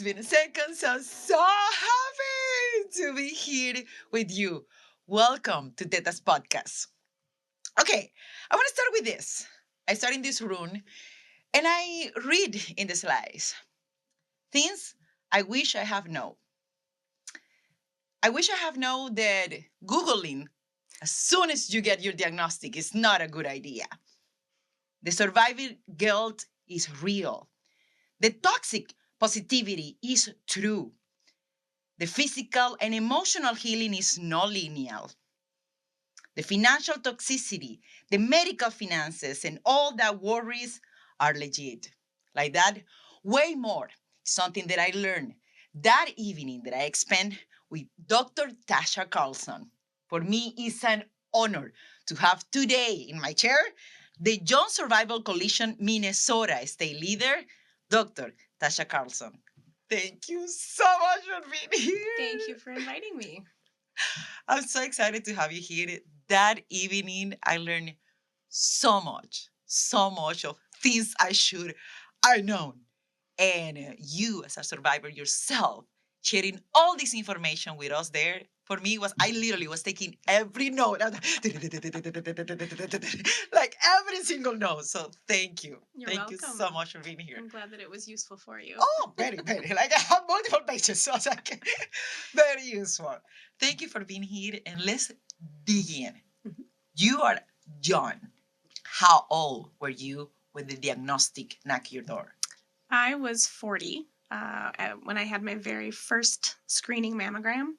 been seconds. I'm so happy to be here with you. Welcome to Teta's podcast. Okay, I want to start with this. I start in this room and I read in the slides things I wish I have known. I wish I have known that Googling as soon as you get your diagnostic is not a good idea. The survivor guilt is real. The toxic positivity is true. The physical and emotional healing is non linear. The financial toxicity, the medical finances, and all that worries are legit. Like that, way more. Something that I learned that evening that I spent with Dr. Tasha Carlson. For me, it's an honor to have today in my chair the Young Survival Coalition Minnesota state leader, Dr. Tasha Carlson. Thank you so much for being here. Thank you for inviting me. I'm so excited to have you here. That evening, I learned so much of things I know. And you, as a survivor yourself, sharing all this information with us there. For me, I literally was taking every note, like every single note. So thank you. You're Thank you welcome. so much for being here. I'm glad that it was useful for you. Oh, very, very. Like I have multiple pages, so it's like very useful. Thank you for being here, and let's dig in. Mhm. You are young. How old were you when the diagnostic knocked your door? I was 40 when I had my very first screening mammogram.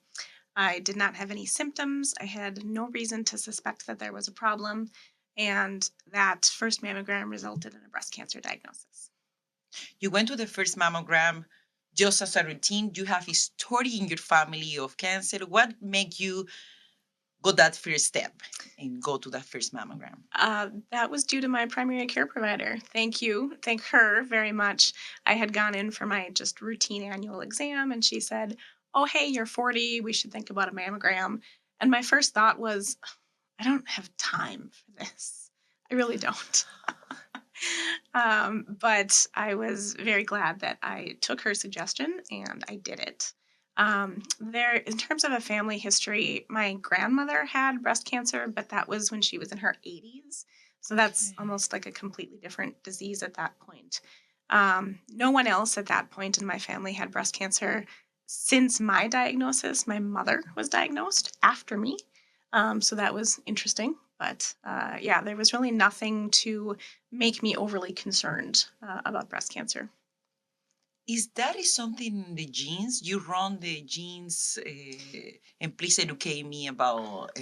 I did not have any symptoms. I had no reason to suspect that there was a problem. And that first mammogram resulted in a breast cancer diagnosis. You went to the first mammogram just as a routine. You have history in your family of cancer. What made you go that first step and go to that first mammogram? That was due to my primary care provider. Thank you. Thank her very much. I had gone in for my just routine annual exam, and she said, "Oh, hey, you're 40. We should think about a mammogram." And my first thought was, I don't have time for this. I really don't. But I was very glad that I took her suggestion and I did it. In terms of a family history, my grandmother had breast cancer, but that was when she was in her 80s. So that's Okay. almost like a completely different disease at that point. No one else at that point in my family had breast cancer. Since my diagnosis, my mother was diagnosed after me. So that was interesting. But yeah, there was really nothing to make me overly concerned about breast cancer. Is that is something in the genes? You run the genes, and please educate me about.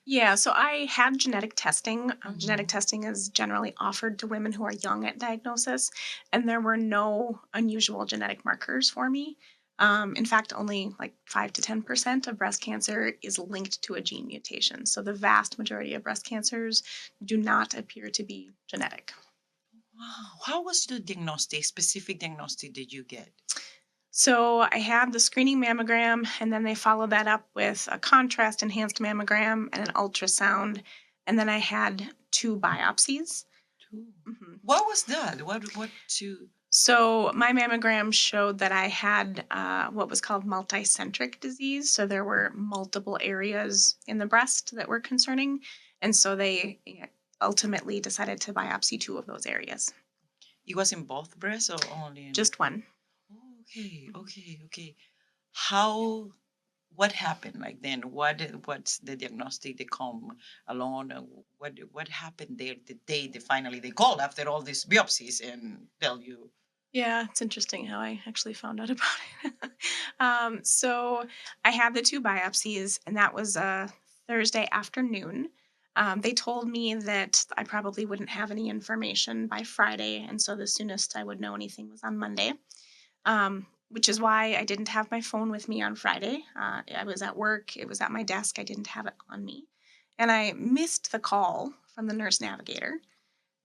Yeah, so I had genetic testing. Genetic Mhm. testing is generally offered to women who are young at diagnosis, and there were no unusual genetic markers for me. In fact, only like 5 to 10% of breast cancer is linked to a gene mutation. So the vast majority of breast cancers do not appear to be genetic. Wow. How was the diagnostic, specific diagnostic did you get? So I had the screening mammogram, and then they followed that up with a contrast enhanced mammogram and an ultrasound. And then I had 2 biopsies. Two. hmm What was that? What to? So my mammogram showed that I had what was called multicentric disease. So there were multiple areas in the breast that were concerning. And so they ultimately decided to biopsy 2 of those areas, It was in both breasts or only in? just one. Oh, okay. How? What happened like then? What's the diagnostic they come along? What happened there the day they finally they called after all these biopsies and tell you? Yeah, it's interesting how I actually found out about it. So I had the 2 biopsies, and that was a Thursday afternoon. They told me that I probably wouldn't have any information by Friday, and so the soonest I would know anything was on Monday. Which is why I didn't have my phone with me on Friday. I was at work, it was at my desk, I didn't have it on me. And I missed the call from the nurse navigator.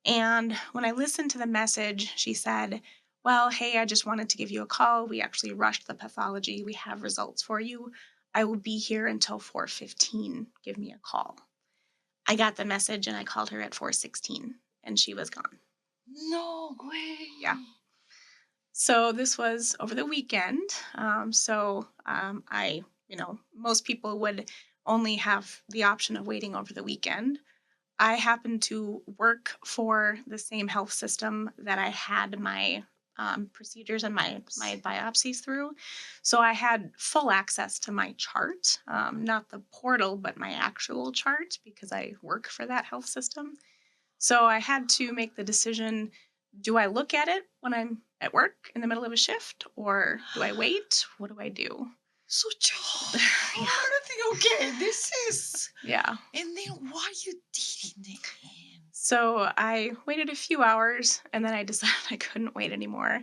And when I listened to the message, she said, "Well, hey, I just wanted to give you a call. We actually rushed the pathology. We have results for you. I will be here until 4:15. Give me a call." I got the message and I called her at 4:16 and she was gone. No way. Yeah. So this was over the weekend. Most people would only have the option of waiting over the weekend. I happened to work for the same health system that I had my procedures and my biopsies through. So I had full access to my chart, not the portal, but my actual chart because I work for that health system. So I had to make the decision, do I look at it when I'm at work in the middle of a shift or do I wait? What do I do? Such a Yeah. hard thing. Okay, this is. Yeah. And then why you did in the end? So I waited a few hours and then I decided I couldn't wait anymore.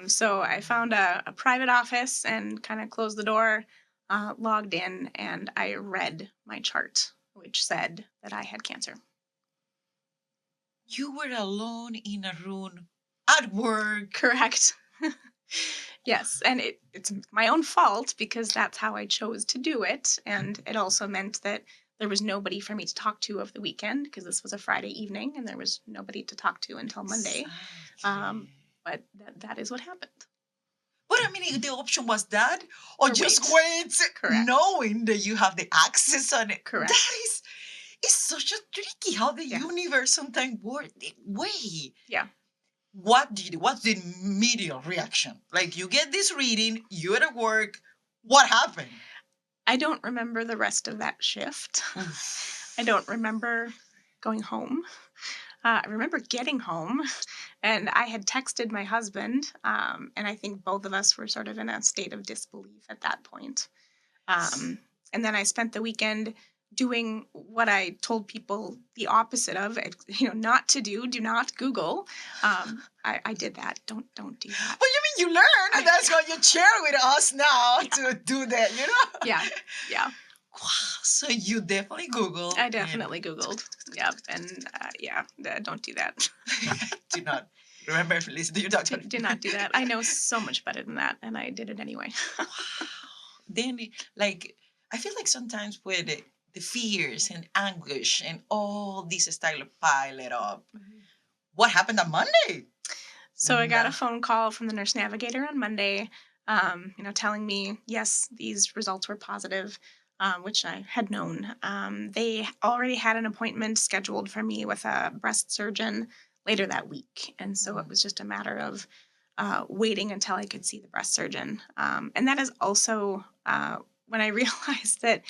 So I found a private office and kind of closed the door, logged in, and I read my chart, which said that I had cancer. You were alone in a room at work. Correct. Yes, and it's my own fault because that's how I chose to do it. And it also meant that there was nobody for me to talk to over the weekend because this was a Friday evening and there was nobody to talk to until Monday. Um, Exactly. but that is what happened. But I mean, the option was that, or Or just wait. wait, Correct. knowing that you have the access on it. Correct. That is, it's such a tricky how the Yeah. universe sometimes works that way. Yeah. What do you do? What's the immediate reaction? Like you get this reading, you're at work. What happened? I don't remember the rest of that shift. I don't remember going home. I remember getting home and I had texted my husband, and I think both of us were sort of in a state of disbelief at that point. And then I spent the weekend doing what I told people the opposite of, not to do. Do not Google. I did that. Don't do that. But you mean you learn, and that's what you share with us now to do that, Yeah. Wow. So you definitely Googled. I definitely Googled. Yep. And don't do that. Do not remember if you listen to your doctor. Do not do that. I know so much better than that, and I did it anyway. Wow. Then, like, I feel like sometimes with the fears and anguish and all these style of pile it up, what happened on Monday? So I got a phone call from the nurse navigator on Monday, telling me, yes, these results were positive, which I had known. They already had an appointment scheduled for me with a breast surgeon later that week. And so it was just a matter of waiting until I could see the breast surgeon. And that is also when I realized that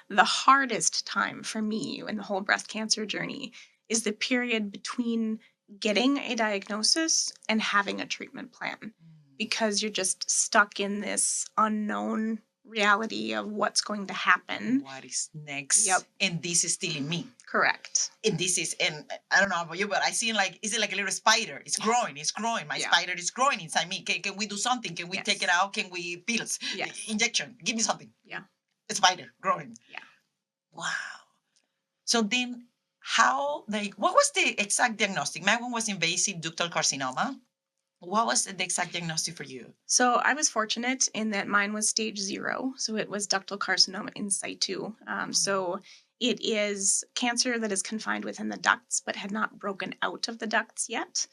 the hardest time for me in the whole breast cancer journey is the period between getting a diagnosis and having a treatment plan, because you're just stuck in this unknown reality of what's going to happen. What is next? Yep. And this is still in me. Correct. And this is, and I don't know about you, but I see is it like a little spider? It's growing. My spider is growing inside me. Can we do something? Can we take it out? Can we pills? Yes. Injection? Give me something. Yeah. A spider growing. Yeah. Wow. So then what was the exact diagnostic? My one was invasive ductal carcinoma. What was the exact diagnostic for you? So I was fortunate in that mine was stage 0. So it was ductal carcinoma in situ. So it is cancer that is confined within the ducts, but had not broken out of the ducts yet.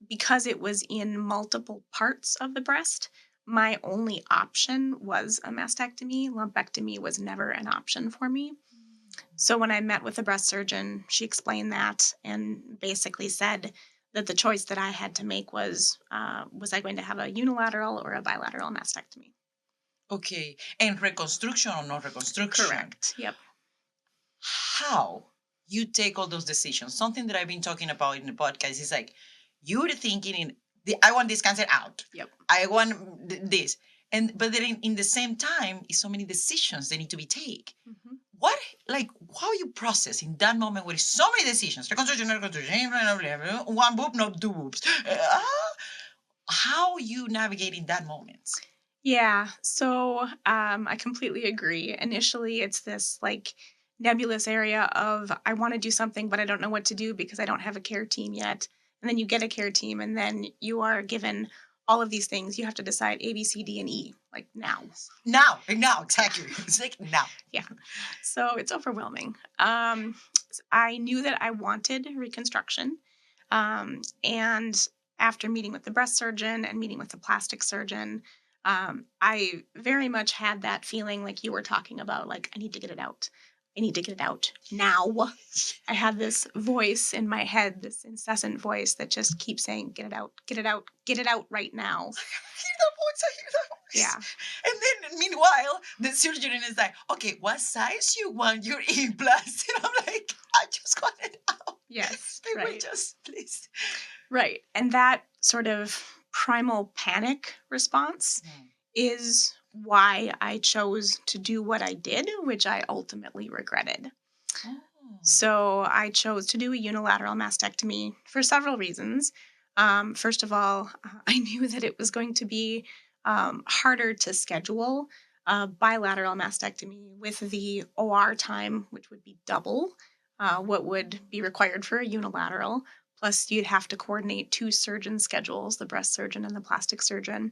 Because it was in multiple parts of the breast, my only option was a mastectomy. Lumpectomy was never an option for me. So when I met with the breast surgeon, she explained that and basically said that the choice that I had to make was I going to have a unilateral or a bilateral mastectomy? Okay. And reconstruction or not reconstruction? Correct. Yep. How you take all those decisions? Something that I've been talking about in the podcast is like you're thinking I want this cancer out. Yep. I want this. But then in the same time, it's so many decisions that need to be taken. Mm-hmm. How you process in that moment where so many decisions, reconstruction, one boob, not two boobs. How you navigate in that moment? Yeah. So I completely agree. Initially, it's this nebulous area of I want to do something, but I don't know what to do because I don't have a care team yet. And then you get a care team, and then you are given all of these things. You have to decide A, B, C, D, and E, now. Now, exactly. It's like now. Yeah. So it's overwhelming. I knew that I wanted reconstruction. And after meeting with the breast surgeon and meeting with the plastic surgeon, I very much had that feeling like you were talking about, like, I need to get it out. I need to get it out now. I had this voice in my head, this incessant voice that just keeps saying, get it out, get it out, get it out right now. Hear that voice, I hear that voice. Yeah. And then meanwhile, the surgeon is like, okay, what size you want your implants? And I'm like, I just want it out. Yes. Can we Right. just please? Right. And that sort of primal panic response is why I chose to do what I did, which I ultimately regretted. Oh. So I chose to do a unilateral mastectomy for several reasons. First of all, I knew that it was going to be harder to schedule a bilateral mastectomy with the OR time, which would be double what would be required for a unilateral. Plus, you'd have to coordinate two surgeon schedules, the breast surgeon and the plastic surgeon.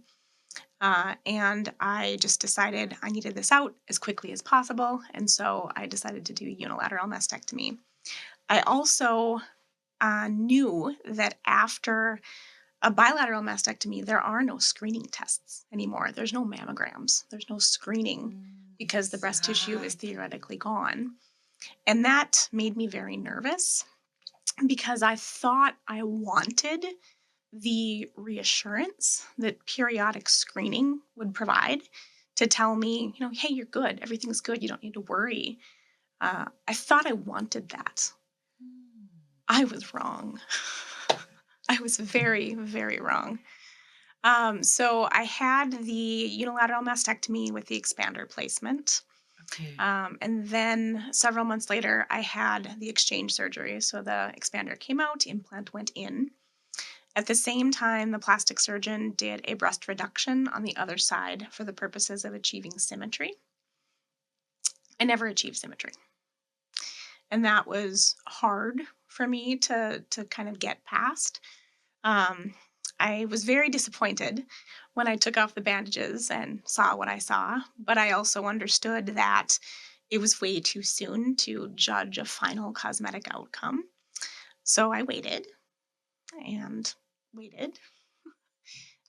And I just decided I needed this out as quickly as possible. And so I decided to do a unilateral mastectomy. I also knew that after a bilateral mastectomy, there are no screening tests anymore. There's no mammograms, there's no screening because the breast tissue is theoretically gone. And that made me very nervous because I thought I wanted the reassurance that periodic screening would provide to tell me, hey, you're good. Everything's good. You don't need to worry. I thought I wanted that. I was wrong. I was very, very wrong. So I had the unilateral mastectomy with the expander placement. Okay. And then several months later, I had the exchange surgery. So the expander came out, implant went in. At the same time, the plastic surgeon did a breast reduction on the other side for the purposes of achieving symmetry. I never achieved symmetry. And that was hard for me to kind of get past. I was very disappointed when I took off the bandages and saw what I saw, but I also understood that it was way too soon to judge a final cosmetic outcome. So I waited and waited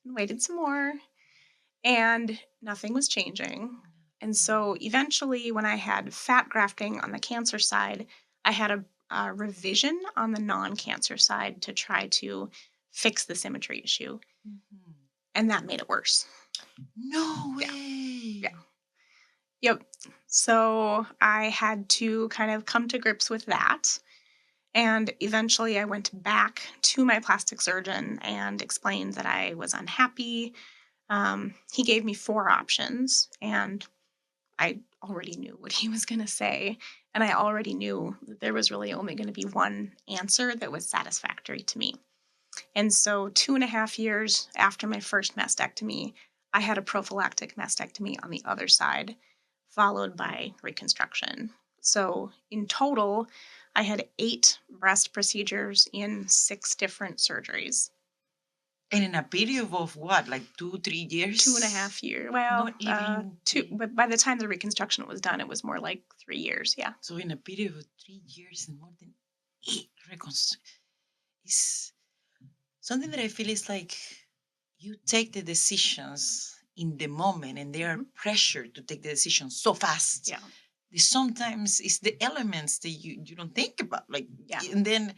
and waited some more, and nothing was changing. And so eventually, when I had fat grafting on the cancer side, I had a revision on the non-cancer side to try to fix the symmetry issue. And that made it worse. No way. Yeah. Yep. So I had to kind of come to grips with that. And eventually I went back to my plastic surgeon and explained that I was unhappy. He gave me 4 options, and I already knew what he was going to say. And I already knew that there was really only going to be one answer that was satisfactory to me. And so 2.5 years after my first mastectomy, I had a prophylactic mastectomy on the other side, followed by reconstruction. So in total, I had 8 breast procedures in 6 different surgeries. And in a period of what, like 2-3 years? 2.5 years. Well, Not even 2. But by the time the reconstruction was done, it was more like 3 years. Yeah. So in a period of 3 years and more than 8 reconstructions, is something that I feel is like you take the decisions in the moment and they are pressured to take the decisions so fast. Yeah. Sometimes it's the elements that you don't think about. Like, Yeah. and then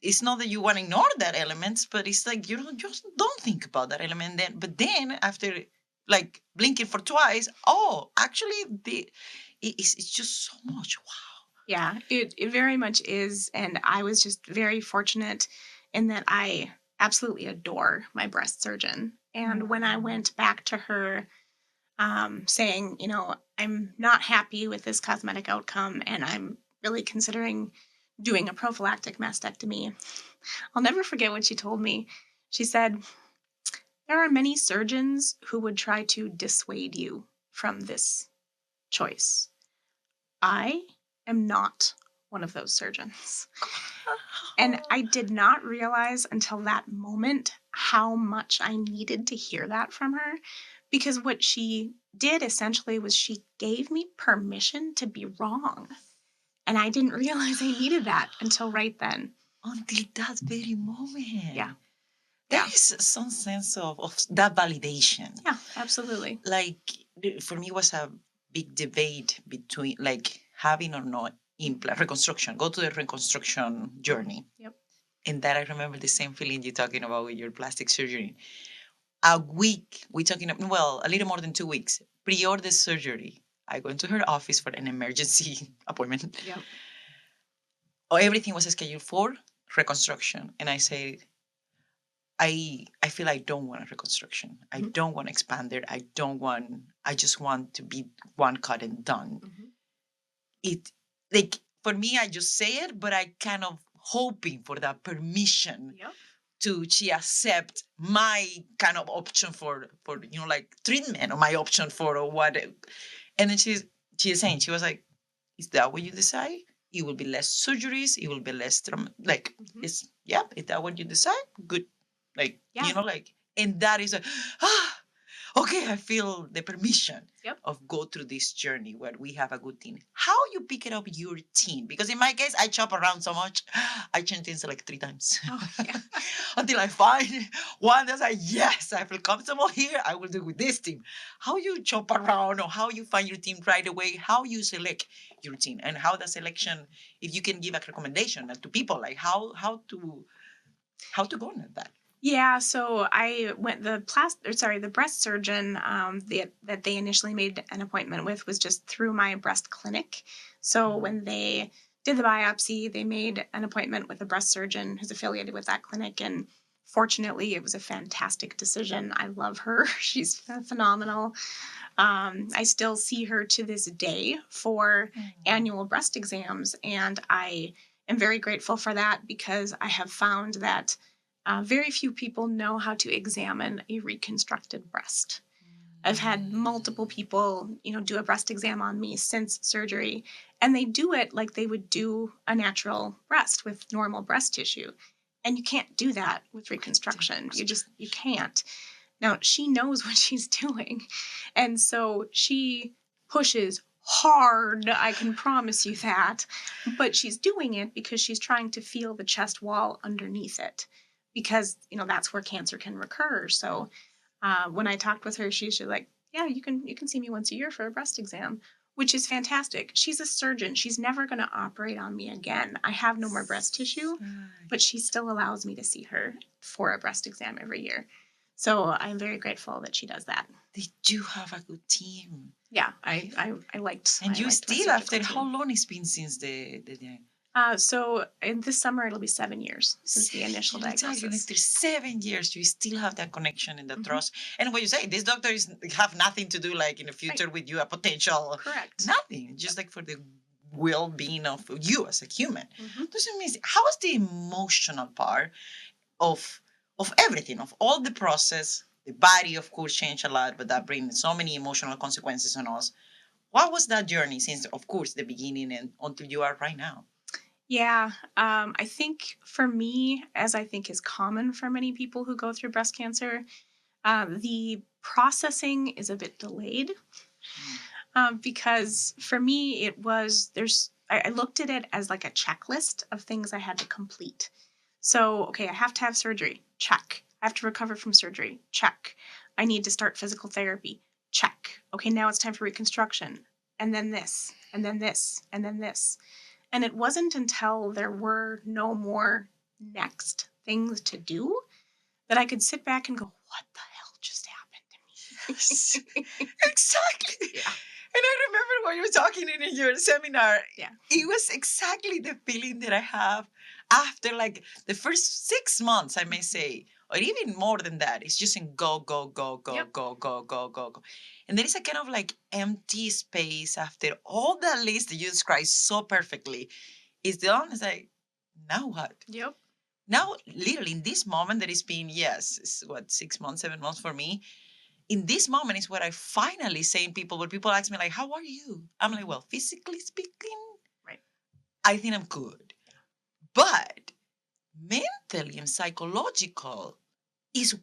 it's not that you want to ignore that elements, but it's like you don't think about that element. Then after like blinking for twice, oh, actually it's just so much. Wow. Yeah, it very much is. And I was just very fortunate in that I absolutely adore my breast surgeon. And when I went back to her saying, I'm not happy with this cosmetic outcome and I'm really considering doing a prophylactic mastectomy, I'll never forget what she told me. She said, there are many surgeons who would try to dissuade you from this choice. I am not one of those surgeons. And I did not realize until that moment how much I needed to hear that from her, because what she did essentially was she gave me permission to be wrong. And I didn't realize I needed that until right then. Until that very moment. Yeah. There Yeah. is some sense of that validation. Yeah, absolutely. Like for me, it was a big debate between like having or not implant reconstruction, go to the reconstruction journey. Yep. And that I remember the same feeling you're talking about with your plastic surgery. A week, we're talking, well, a little more than 2 weeks, pre-order surgery. I go into her office for an emergency appointment. Yep. Oh, everything was scheduled for reconstruction. And I said, I feel I don't want a reconstruction. I Mhm. don't want to expand it. I just want to be one cut and done. Mhm. It like for me, I just say it, but I kind of hoping for that permission Yep. to she accept my kind of option for like treatment or my option for or what. And then she's saying, she was like, is that what you decide? It will be less surgeries, it will be less like Mhm. it's yeah, is that what you decide? Good. Like, Yeah. like, and that is a ah, okay, I feel the permission Yep. of go through this journey where we have a good team. How you pick it up your team? Because in my case, I chop around so much, I change things like 3 times Oh, yeah. until I find one that's like, yes, I feel comfortable here. I will do with this team. How you chop around or how you find your team right away, how you select your team and how the selection, if you can give a recommendation to people, like how to go on that. Yeah, so I went the breast surgeon that they initially made an appointment with was just through my breast clinic. So when they did the biopsy, they made an appointment with a breast surgeon who's affiliated with that clinic, and fortunately, it was a fantastic decision. I love her; she's phenomenal. I still see her to this day for annual breast exams, and I am very grateful for that because I have found that very few people know how to examine a reconstructed breast. I've had multiple people, do a breast exam on me since surgery, and they do it like they would do a natural breast with normal breast tissue. And you can't do that with reconstruction. You can't. Now, she knows what she's doing. And so she pushes hard, I can promise you that. But she's doing it because she's trying to feel the chest wall underneath it because, that's where cancer can recur. So when I talked with her, she's just like, yeah, you can see me once a year for a breast exam, which is fantastic. She's a surgeon. She's never going to operate on me again. I have no more breast tissue, but she still allows me to see her for a breast exam every year. So I'm very grateful that she does that. They do have a good team. Yeah, I liked. And I you liked my still, after surgical how team. long it's been since the So in this summer it'll be 7 years since the initial exactly diagnosis. after 7 years, you still have that connection and the Mhm. trust. And what you say, this doctor is have nothing to do like in the Right. future with you, a potential Correct. nothing, just like for the well-being of you as a human. Mhm. Doesn't mean how is the emotional part of everything, of all the process. The body, of course, changed a lot, but that brings so many emotional consequences on us. What was that journey since, of course, the beginning and until you are right now? Yeah, I think for me, as I think is common for many people who go through breast cancer, the processing is a bit delayed because for me, I looked at it as like a checklist of things I had to complete. So, okay, I have to have surgery. Check. I have to recover from surgery. Check. I need to start physical therapy. Check. Okay, now it's time for reconstruction. And then this, and then this, and then this. And it wasn't until there were no more next things to do that I could sit back and go, what the hell just happened to me? Exactly. Yeah. And I remember when you were talking in your seminar, Yeah. it was exactly the feeling that I have after like the first 6 months, I may say, or even more than that. It's just in go, go, go, go, Yep. go, go, go, go, go. And there is a kind of like empty space after all that list that you described so perfectly. Is done. It's like, now what? Yep. Now, literally in this moment that it's been, yes, it's what, 6 months, 7 months for me, in this moment is where I finally saying people when people ask me like, "How are you?" I'm like, "Well, physically speaking, Right. I think I'm good, but mentally and psychological is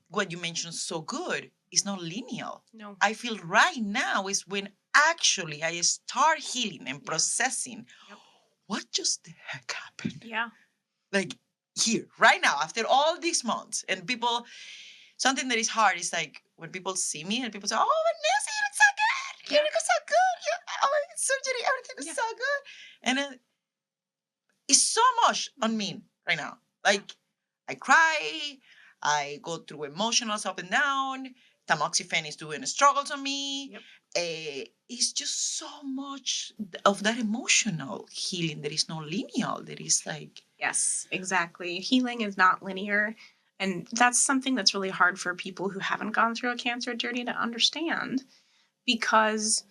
what you mentioned so good. It's not linear. No. I feel right now is when actually I start healing and Yeah. processing Yep. what just the heck happened. Yeah. Like here, right now, after all these months. And people, something that is hard is like when people see me and people say, "Oh, Vanessa, you look so good. You look so good. You, oh, surgery, everything is so good." And it's so much on me right now. Like I cry, I go through emotionals up and down. Tamoxifen is doing struggles on me. Yep. It's just so much of that emotional healing. There is no linear. There is like Yes, exactly. Healing is not linear. And that's something that's really hard for people who haven't gone through a cancer journey to understand because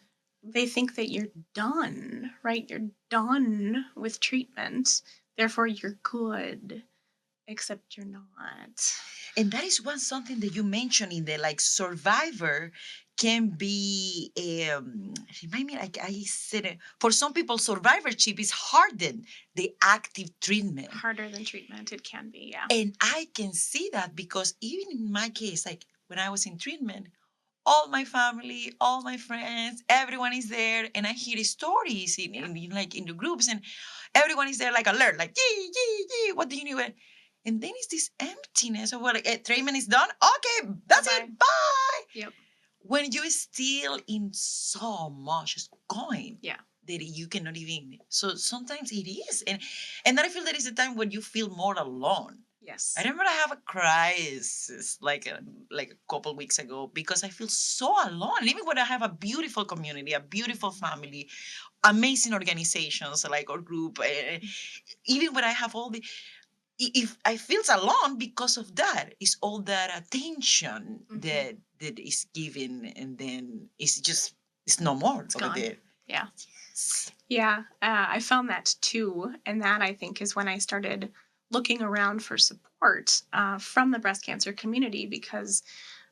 they think that you're done, right? You're done with treatment. Therefore, you're good, except you're not. and that is one something that you mentioned in the like survivor can be remind me like I said it, for some people survivorship is harder than the active treatment. Harder than treatment, it can be, yeah. And I can see that because even in my case, like when I was in treatment, all my family, all my friends, everyone is there, and I hear stories in like in the groups, and everyone is there like alert, like yee yee yee. What do you need? And then it's this emptiness of what like, treatment is done. Okay, that's Bye-bye. it. Bye. Yep. When you're still in so much going. Yeah. That you cannot even. So sometimes it is, and then I feel there is a time when you feel more alone. Yes. I remember I have a crisis like a couple weeks ago because I feel so alone. Even when I have a beautiful community, a beautiful family, amazing organizations like our group, even when I have all the, if I feel alone because of that, it's all that attention that is given, and then it's no more It's over gone. there. Yeah. Yeah, I found that too. And that I think is when I started looking around for support from the breast cancer community because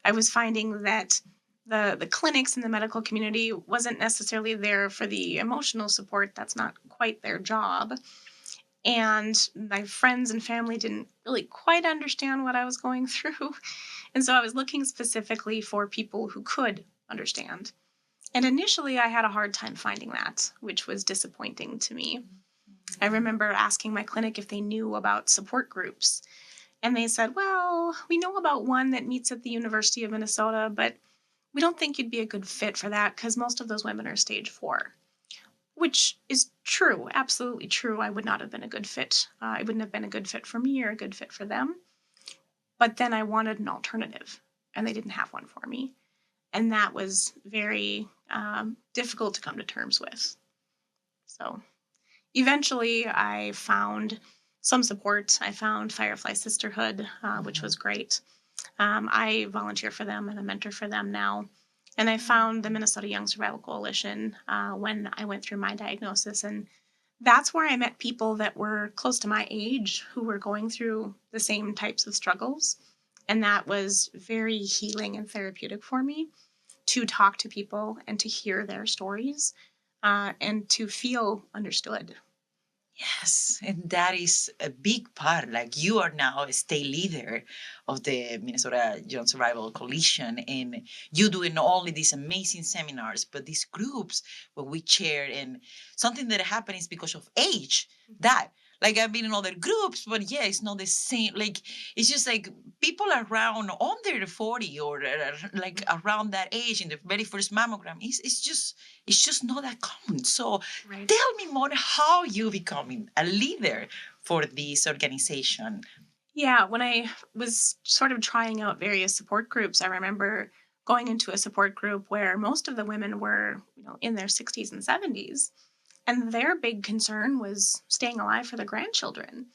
I was finding that the clinics in the medical community wasn't necessarily there for the emotional support. That's not quite their job. And my friends and family didn't really quite understand what I was going through. And so I was looking specifically for people who could understand. And initially, I had a hard time finding that, which was disappointing to me. I remember asking my clinic if they knew about support groups. And they said, "Well, we know about one that meets at the University of Minnesota, but we don't think you'd be a good fit for that because most of those women are stage 4." Which is true, absolutely true. I would not have been a good fit. It wouldn't have been a good fit for me or a good fit for them. But then I wanted an alternative, and they didn't have one for me. And that was very difficult to come to terms with. So eventually I found some support. I found Firefly Sisterhood, which was great. I volunteer for them and a mentor for them now. And I found the Minnesota Young Survival Coalition when I went through my diagnosis. And that's where I met people that were close to my age who were going through the same types of struggles. And that was very healing and therapeutic for me to talk to people and to hear their stories and to feel understood. Yes, and that is a big part. Like you are now a state leader of the Minnesota Young Survival Coalition, and you doing not only these amazing seminars, but these groups where we share. And something that happened is because of age. That like I've been in other groups, but yeah, it's not the same. Like it's just like people around under 40 or like around that age in the very first mammogram. It's just not that common. So Right. tell me more how you becoming a leader for this organization. Yeah, when I was sort of trying out various support groups, I remember going into a support group where most of the women were, in their 60s and 70s, and their big concern was staying alive for their grandchildren,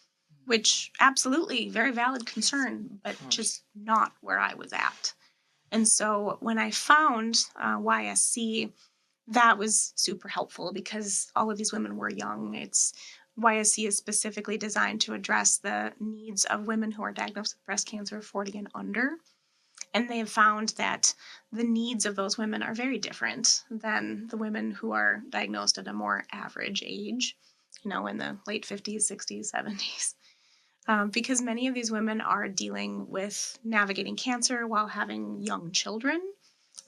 which absolutely very valid concern, but just not where I was at. And so when I found YSC, that was super helpful because all of these women were young. It's YSC is specifically designed to address the needs of women who are diagnosed with breast cancer 40 and under. And they have found that the needs of those women are very different than the women who are diagnosed at a more average age, in the late 50s, 60s, 70s. Because many of these women are dealing with navigating cancer while having young children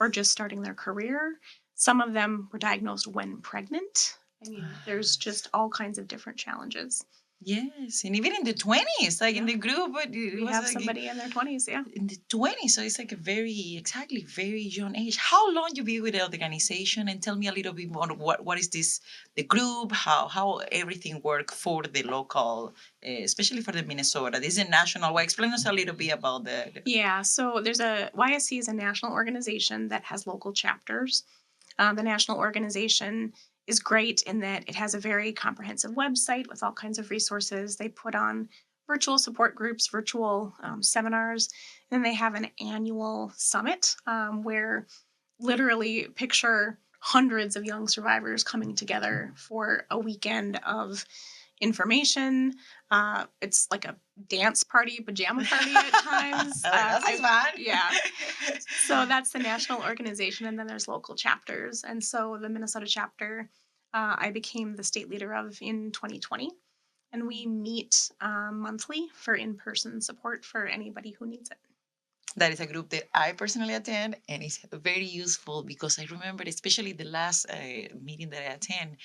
or just starting their career. Some of them were diagnosed when pregnant. I mean, there's just all kinds of different challenges. Yes, and even in the 20s, like in Yeah. the group, it We was have like somebody in their 20s. Yeah. in the 20s, so it's like a very young age. How long you be with the organization? And tell me a little bit more, what is this, the group, how everything work for the local, especially for the Minnesota. This is a national. Well, explain us a little bit about the. Yeah. So there's a YSC is a national organization that has local chapters. The national organization is great in that it has a very comprehensive website with all kinds of resources. They put on virtual support groups, virtual seminars, and then they have an annual summit where literally picture hundreds of young survivors coming together for a weekend of information. It's like a dance party, pajama party at times. That sounds fun. Yeah. So that's the national organization, and then there's local chapters. And so the Minnesota chapter, I became the state leader of in 2020, and we meet monthly for in-person support for anybody who needs it. That is a group that I personally attend, and it's very useful because I remember, especially the last meeting that I attend,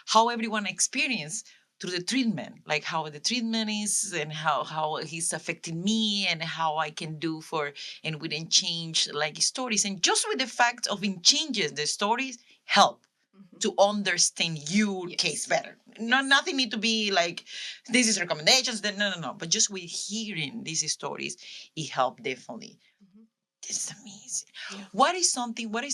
how everyone experienced through the treatment, like how the treatment is and how he's affecting me and how I can do for, and we didn't change like stories. And just with the fact of in changes, the stories help to understand your case better. No, nothing need to be like this is recommendations. Then no. But just with hearing these stories, it helped definitely. It's amazing. Yeah. What is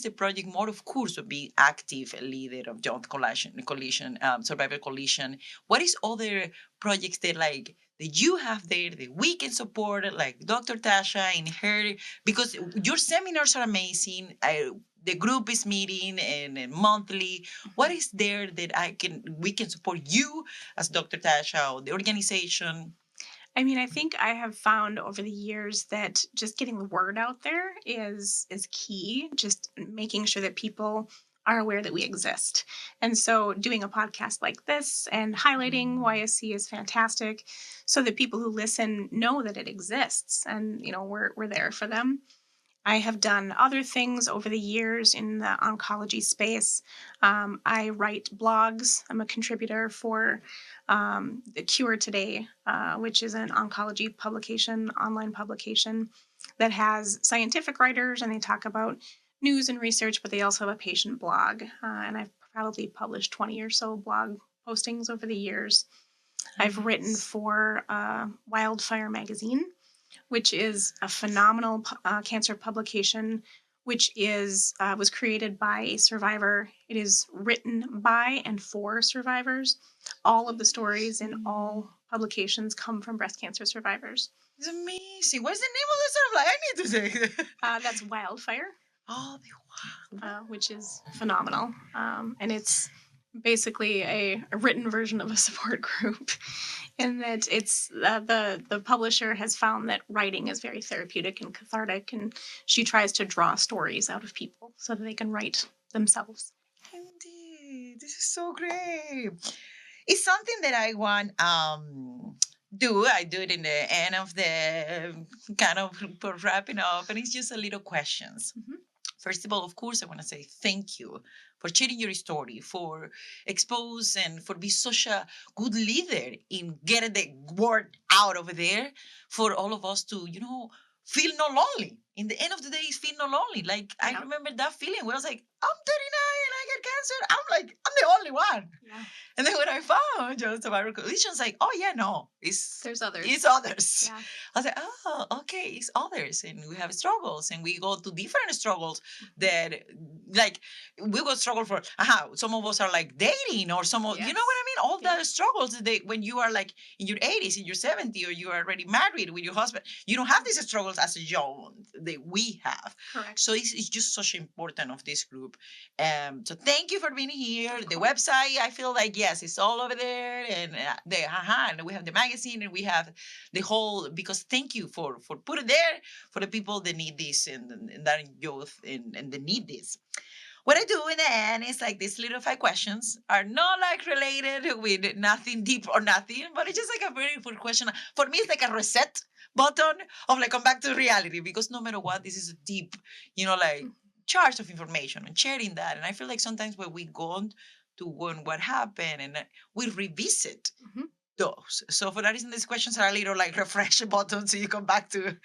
the project more, of course, of being active leader of Joint Coalition, Survivor Coalition? What is other projects that like that you have there that we can support, like Dr. Tasha and her, because your seminars are amazing. The group is meeting and monthly. What is there that we can support you as Dr. Tasha or the organization? I mean, I think I have found over the years that just getting the word out there is key. Just making sure that people are aware that we exist. And so doing a podcast like this and highlighting YSC is fantastic so that people who listen know that it exists and we're there for them. I have done other things over the years in the oncology space. I write blogs. I'm a contributor for The Cure Today, which is an oncology publication, online publication that has scientific writers and they talk about news and research, but they also have a patient blog. And I've probably published 20 or so blog postings over the years. I've written for Wildfire magazine, which is a phenomenal cancer publication, which is was created by a survivor. It is written by and for survivors. All of the stories in all publications come from breast cancer survivors. It's amazing. What's the name of the sort of like? I need to say. That's Wildfire. Oh, which is phenomenal. And it's basically a written version of a support group. And that it's the publisher has found that writing is very therapeutic and cathartic, and she tries to draw stories out of people so that they can write themselves. indeed. This is so great. It's something that I want do. I do it in the end of the kind of for wrapping up, and it's just a little questions. First of all, of course, I want to say thank you for sharing your story, for expose and for being such a good leader in getting the word out over there for all of us to, feel not lonely. In the end of the day, it's feel not lonely. Like I remember that feeling where I was like, I'm 39 and I get cancer. I'm the only one. Yeah. And then when I found Joint Survivor Coalition, I was like, oh yeah, no, There's others. It's others. Yeah. I was like, oh, okay, it's others. And we have struggles and we go to different struggles that like we will struggle for some of us are like dating or some of you know what I mean? All the struggles that when you are like in your 80s, in your 70s, or you are already married with your husband, you don't have these struggles as a young that we have. Correct. So it's just such important of this group. So thank you for being here. The website, I feel like yes, it's all over there, and and we have the magazine, and we have the whole. Because thank you for putting there for the people that need this and that youth and they need this. What I do in the end is like these little 5 questions are not like related with nothing deep or nothing, but it's just like a very good question. For me, it's like a reset button of like come back to reality because no matter what, this is a deep, like charge of information and sharing that. And I feel like sometimes when we go on to when what happened and we revisit those. So for that reason, these questions are a little like refresh button so you come back to.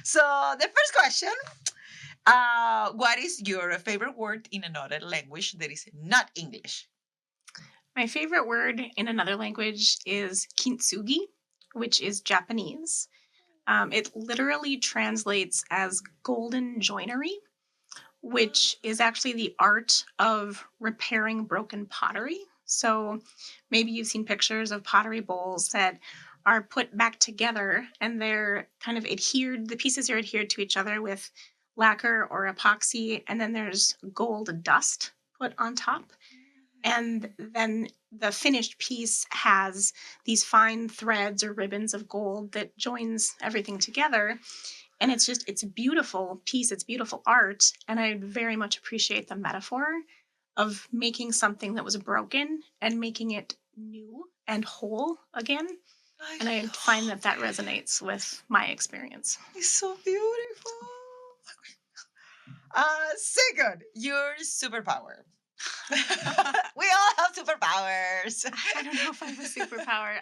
So the first question, what is your favorite word in another language that is not English? My favorite word in another language is kintsugi, which is Japanese. It literally translates as golden joinery, which is actually the art of repairing broken pottery. So maybe you've seen pictures of pottery bowls that are put back together and they're kind of adhered, the pieces are adhered to each other with lacquer or epoxy, and then there's gold dust put on top. And then the finished piece has these fine threads or ribbons of gold that joins everything together. And it's a beautiful piece, it's beautiful art. And I very much appreciate the metaphor of making something that was broken and making it new and whole again. And I find that that resonates with my experience. It's so beautiful. Second, your superpower. We all have superpowers. I don't know if I have a superpower.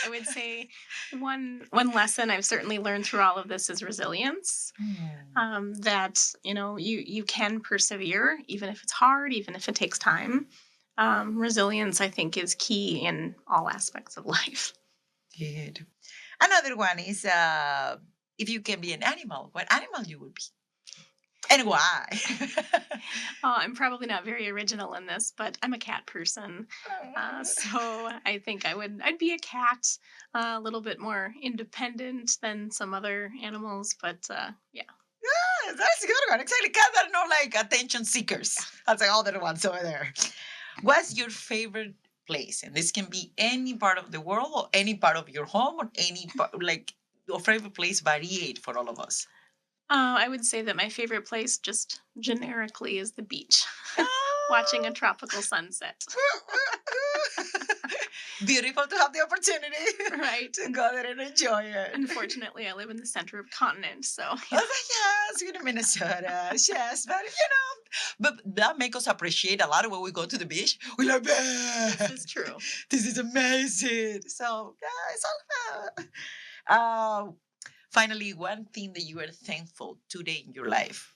I would say one lesson I've certainly learned through all of this is resilience. That you can persevere even if it's hard, even if it takes time. Resilience, I think, is key in all aspects of life. Good. Another one is if you can be an animal, what animal you would be? And why? I'm probably not very original in this, but I'm a cat person. So I think I'd be a cat, a little bit more independent than some other animals, but yeah. Yeah, that's a good one. Exactly. Cats are not like attention seekers. That's like all the ones over there. What's your favorite place? And this can be any part of the world or any part of your home or any part, like your favorite place variate for all of us. I would say that my favorite place, just generically, is the beach, watching a tropical sunset. Beautiful to have the opportunity, Right. to go there and enjoy it. Unfortunately, I live in the center of the continent, so I was like, yes, we're in Minnesota, yes, but that makes us appreciate a lot of when we go to the beach. We're like, this is true. This is amazing. So yeah, it's all about. Finally, one thing that you are thankful today in your life.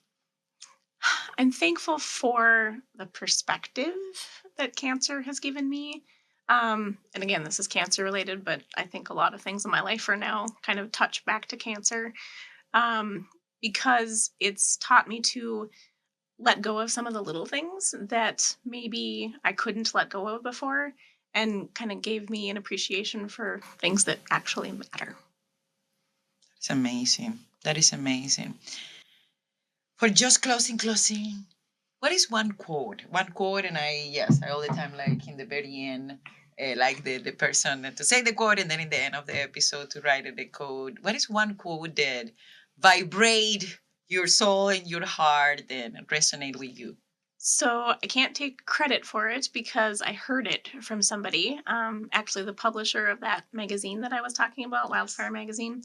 I'm thankful for the perspective that cancer has given me. And again, this is cancer related, but I think a lot of things in my life are now kind of touch back to cancer, because it's taught me to let go of some of the little things that maybe I couldn't let go of before, and kind of gave me an appreciation for things that actually matter. It's amazing. That is amazing. For just closing, what is one quote? One quote, and I all the time, like in the very end, like the person to say the quote, and then in the end of the episode to write the quote. What is one quote that vibrate your soul and your heart and resonate with you? So I can't take credit for it because I heard it from somebody. Actually, the publisher of that magazine that I was talking about, Wildfire Magazine,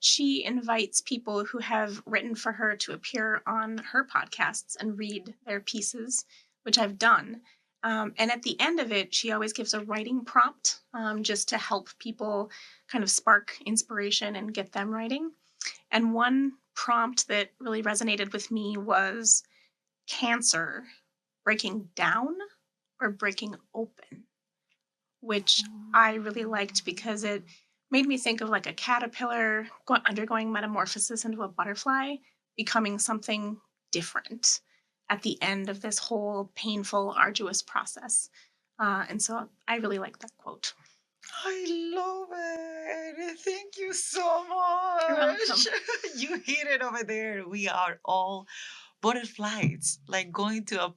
she invites people who have written for her to appear on her podcasts and read their pieces, which I've done. And at the end of it, she always gives a writing prompt, just to help people kind of spark inspiration and get them writing. And one prompt that really resonated with me was cancer breaking down or breaking open, which I really liked because it made me think of like a caterpillar undergoing metamorphosis into a butterfly, becoming something different at the end of this whole painful, arduous process. And so I really like that quote. I love it. Thank you so much. You're welcome. You hit it over there. We are all butterflies, like going to a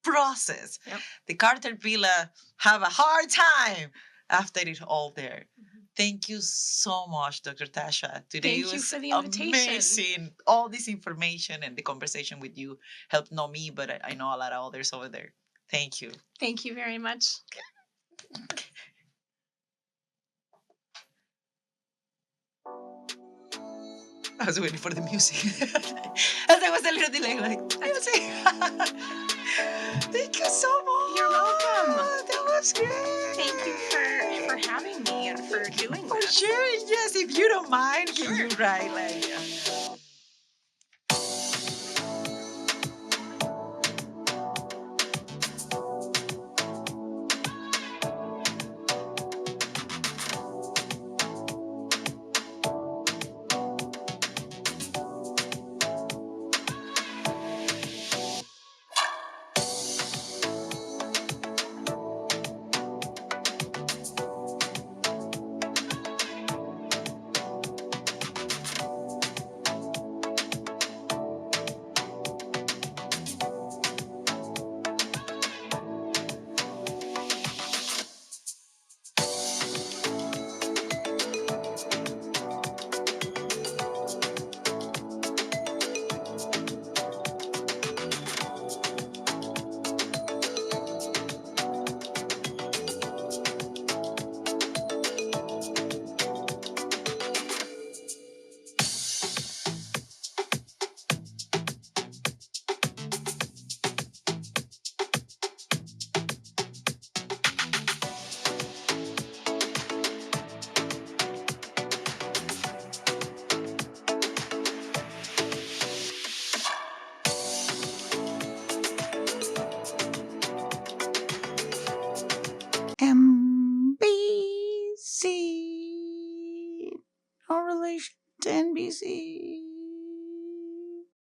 process. Yep. The caterpillar have a hard time after it all there. Thank you so much, Dr. Tasha. Today Thank you was for the invitation. amazing. All this information and the conversation with you helped not me, but I know a lot of others over there. Thank you. Thank you very much. I was waiting for the music. And there was a little delay, like, music. Thank you so much. You're welcome. That was great. Thank you for for having me and for doing For this. sharing, yes. If you don't mind, can Sure. you write like MBC. No relation to NBC.